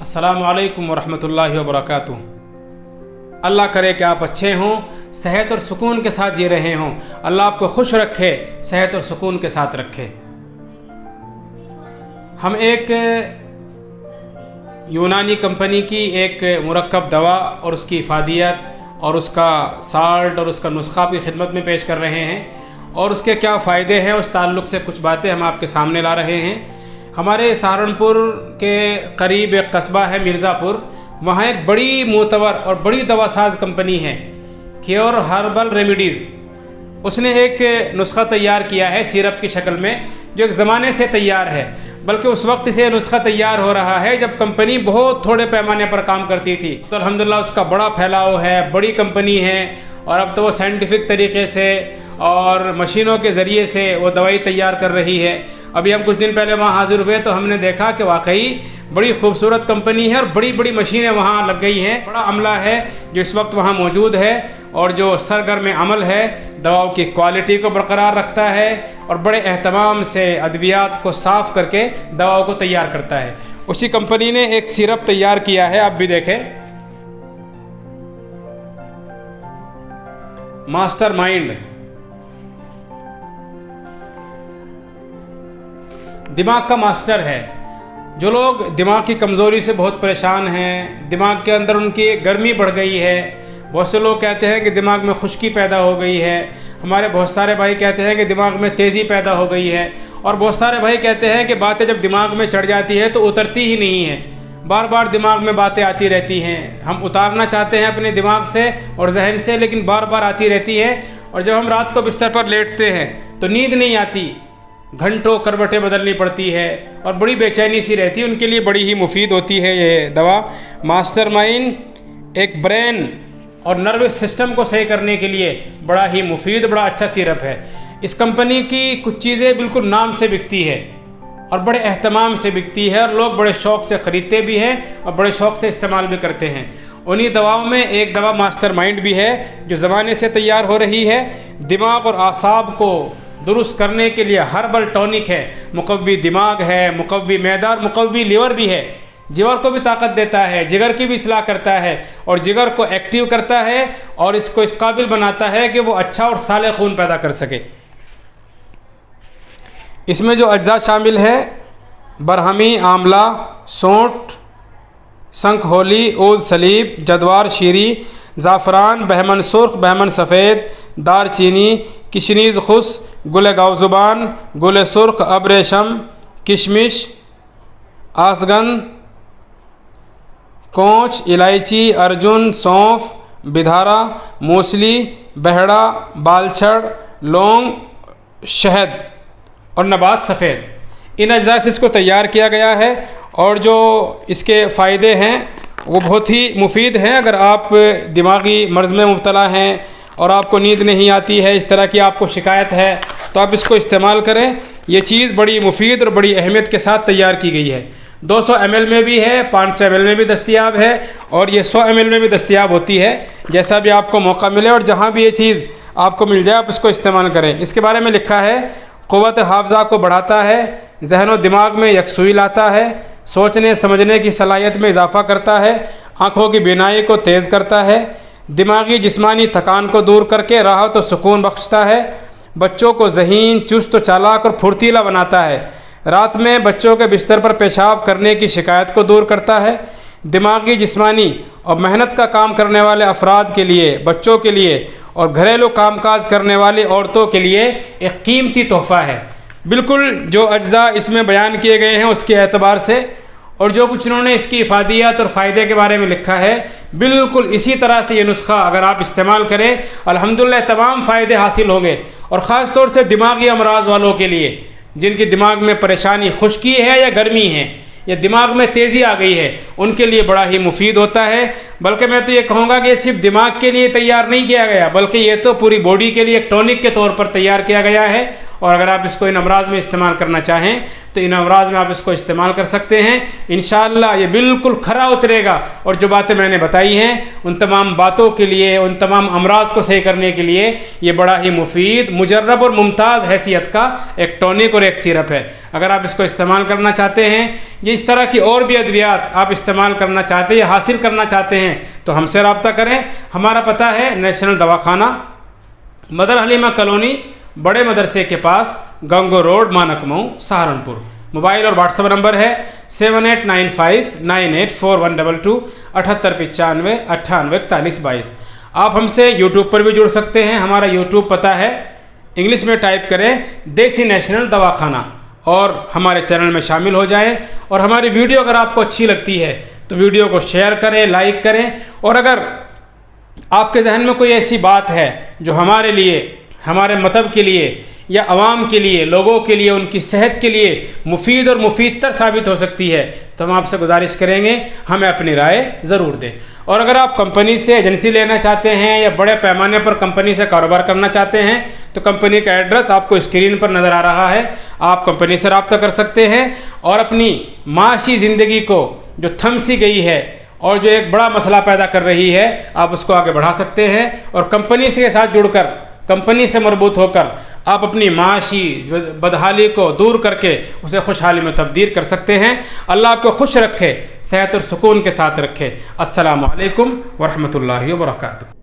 अस्सलामु अलैकुम वरहमतुल्लाहि वबरकातुहू। अल्लाह करे कि आप अच्छे हों, सेहत और सुकून के साथ जी रहे हों। अल्लाह आपको खुश रखे, सेहत और सुकून के साथ रखे। हम एक यूनानी कंपनी की एक मुरक्कब दवा और उसकी इफ़ादियत और उसका साल्ट और उसका नुस्खा आपकी खिदमत में पेश कर रहे हैं और उसके क्या फ़ायदे हैं उस ताल्लुक़ से कुछ बातें हम आपके सामने ला रहे हैं। हमारे सहारनपुर के करीब एक कस्बा है मिर्ज़ापुर, वहाँ एक बड़ी मोतबर और बड़ी दवासाज कंपनी है क्योर हर्बल रेमिडीज़। उसने एक नुस्खा तैयार किया है सिरप की शक्ल में, जो एक ज़माने से तैयार है, बल्कि उस वक्त से नुस्खा तैयार हो रहा है जब कंपनी बहुत थोड़े पैमाने पर काम करती थी। तो अल्हम्दुलिल्लाह उसका बड़ा फैलाव है, बड़ी कंपनी है और अब तो वो साइंटिफिक तरीके से और मशीनों के ज़रिए से वो दवाई तैयार कर रही है। अभी हम कुछ दिन पहले वहाँ हाजिर हुए तो हमने देखा कि वाकई बड़ी खूबसूरत कंपनी है और बड़ी बड़ी मशीनें वहाँ लग गई हैं। बड़ा अमला है जो इस वक्त वहाँ मौजूद है और जो सरगर्म अमल है दवाओं की क्वालिटी को बरकरार रखता है और बड़े एहतमाम से अद्वियात को साफ़ करके दवाओं को तैयार करता है। उसी कंपनी ने एक सिरप तैयार किया है, आप भी देखें, मास्टर माइंड। दिमाग का मास्टर है। जो लोग दिमाग की कमज़ोरी से बहुत परेशान हैं, दिमाग के अंदर उनकी गर्मी बढ़ गई है, बहुत से लोग कहते हैं कि दिमाग में खुश्की पैदा हो गई है, हमारे बहुत सारे भाई कहते हैं कि दिमाग में तेज़ी पैदा हो गई है और बहुत सारे भाई कहते हैं कि बातें जब दिमाग में चढ़ जाती है तो उतरती ही नहीं है, बार बार दिमाग में बातें आती रहती हैं। हम उतारना चाहते हैं अपने दिमाग से और जहन से, लेकिन बार बार आती रहती है और जब हम रात को बिस्तर पर लेटते हैं तो नींद नहीं आती, घंटों करवटें बदलनी पड़ती है और बड़ी बेचैनी सी रहती है। उनके लिए बड़ी ही मुफीद होती है ये दवा मास्टरमाइंड। एक ब्रेन और नर्वस सिस्टम को सही करने के लिए बड़ा ही मुफीद, बड़ा अच्छा सिरप है। इस कंपनी की कुछ चीज़ें बिल्कुल नाम से बिकती है और बड़े एहतमाम से बिकती है और लोग बड़े शौक़ से ख़रीदते भी हैं और बड़े शौक़ से इस्तेमाल भी करते हैं। उन्हीं दवाओं में एक दवा मास्टरमाइंड भी है जो ज़माने से तैयार हो रही है। दिमाग और आसाब को दुरुस्त करने के लिए हर्बल टॉनिक है, मुकव्वी दिमाग है, मुकव्वी मैदा और मुकव्वी लीवर भी है। जिगर को भी ताकत देता है, जिगर की भी इस्लाह करता है और जिगर को एक्टिव करता है और इसको इस काबिल बनाता है कि वो अच्छा और साले खून पैदा कर सके। इसमें जो अज्जा शामिल है बरहमी, आंवला, सौंठ, शंखहोली, ऊद सलीब, जदवार शीरी, ज़ाफ़रान, बहमन सुर्ख, बहमन सफ़ेद, दारचीनी, किशनीज़ खुस, गुल गावज़ुबान, गुल सुर्ख, अबरेशम, किशमिश, आसगंद, कोंच, इलायची, अर्जुन, सौंफ, बिधारा, मूसली, बहड़ा, बालछड़, लौंग, शहद और नबात सफ़ेद। इन अज्जा से इसको तैयार किया गया है और जो इसके फ़ायदे हैं वो बहुत ही मुफीद हैं। अगर आप दिमागी मर्ज़ में मुब्तला हैं और आपको नींद नहीं आती है, इस तरह की आपको शिकायत है, तो आप इसको इस्तेमाल करें। ये चीज़ बड़ी मुफीद और बड़ी अहमियत के साथ तैयार की गई है। 200 ml में भी है, 500 ml में भी दस्तयाब है और ये 100 ml में भी दस्तयाब होती है। जैसा भी आपको मौका मिले और जहाँ भी ये चीज़ आपको मिल जाए आप इसको इस्तेमाल करें। इसके बारे में लिखा है क़ुव्वत हाफ़ज़ा को बढ़ाता है, ज़हन और दिमाग में यकसुई लाता है, सोचने समझने की सलाहियत में इजाफ़ा करता है, आँखों की बीनाई को तेज़ करता है, दिमागी जिस्मानी थकान को दूर करके राहत और सुकून बख्शता है, बच्चों को ज़हीन, चुस्त, चालाक और फुर्तीला बनाता है, रात में बच्चों के बिस्तर पर पेशाब करने की शिकायत को दूर करता है, दिमागी जिस्मानी और मेहनत का काम करने वाले अफराद के लिए, बच्चों के लिए और घरेलू कामकाज करने वाली औरतों के लिए एक कीमती तोहफ़ा है। बिल्कुल जो अज्जा इसमें बयान किए गए हैं उसके एतबार से और जो कुछ उन्होंने इसकी इफ़ादियत और फ़ायदे के बारे में लिखा है, बिल्कुल इसी तरह से ये नुस्खा अगर आप इस्तेमाल करें अल्हम्दुलिल्लाह तमाम फ़ायदे हासिल होंगे। और ख़ास तौर से दिमागी अमराज वालों के लिए, जिनके दिमाग में परेशानी खुश्की है या गर्मी है या दिमाग में तेज़ी आ गई है, उनके लिए बड़ा ही मुफीद होता है। बल्कि मैं तो ये कहूँगा कि सिर्फ दिमाग के लिए तैयार नहीं किया गया, बल्कि ये तो पूरी बॉडी के लिए एक टॉनिक के तौर पर तैयार किया गया है और अगर आप इसको इन अमराज में इस्तेमाल करना चाहें तो इन अमराज में आप इसको इस्तेमाल कर सकते हैं। इंशाअल्लाह ये बिल्कुल खरा उतरेगा और जो बातें मैंने बताई हैं उन तमाम बातों के लिए, उन तमाम अमराज को सही करने के लिए ये बड़ा ही मुफीद, मुजर्रब और मुमताज़ हैसियत का एक टॉनिक और एक सिरप है। अगर आप इसको इस्तेमाल करना चाहते हैं, ये इस तरह की और भी अद्वियात आप इस्तेमाल करना चाहते हैं या हासिल करना चाहते हैं तो हमसे रब्ता करें। हमारा पता है नेशनल दवाखाना, मदर हलीमा कॉलोनी, बड़े मदरसे के पास, गंगो रोड, मानक मऊ, सहारनपुर। मोबाइल और व्हाट्सएप नंबर है 7895984122 7895 984122। आप हमसे यूट्यूब पर भी जुड़ सकते हैं। हमारा यूट्यूब पता है, इंग्लिश में टाइप करें देसी नेशनल दवाखाना और हमारे चैनल में शामिल हो जाएं। और हमारी वीडियो अगर आपको अच्छी लगती है तो वीडियो को शेयर करें, लाइक करें। और अगर आपके जहन में कोई ऐसी बात है जो हमारे लिए, हमारे मतलब के लिए या आवाम के लिए, लोगों के लिए, उनकी सेहत के लिए मुफीद और मुफीदतर साबित हो सकती है तो हम आपसे गुजारिश करेंगे हमें अपनी राय ज़रूर दें। और अगर आप कंपनी से एजेंसी लेना चाहते हैं या बड़े पैमाने पर कंपनी से कारोबार करना चाहते हैं तो कंपनी का एड्रेस आपको स्क्रीन पर नज़र आ रहा है। आप कंपनी से रब्ता कर सकते हैं और अपनी माशी ज़िंदगी को जो थम सी गई है और जो एक बड़ा मसला पैदा कर रही है, आप उसको आगे बढ़ा सकते हैं। और कंपनी से के साथ जुड़कर, कंपनी से मरबूत होकर आप अपनी माशी बदहाली को दूर करके उसे खुशहाली में तब्दील कर सकते हैं। अल्लाह आपको खुश रखे, सेहत और सुकून के साथ रखे। अस्सलामु अलैकुम वरहमतुल्लाहि वबरकातुहू।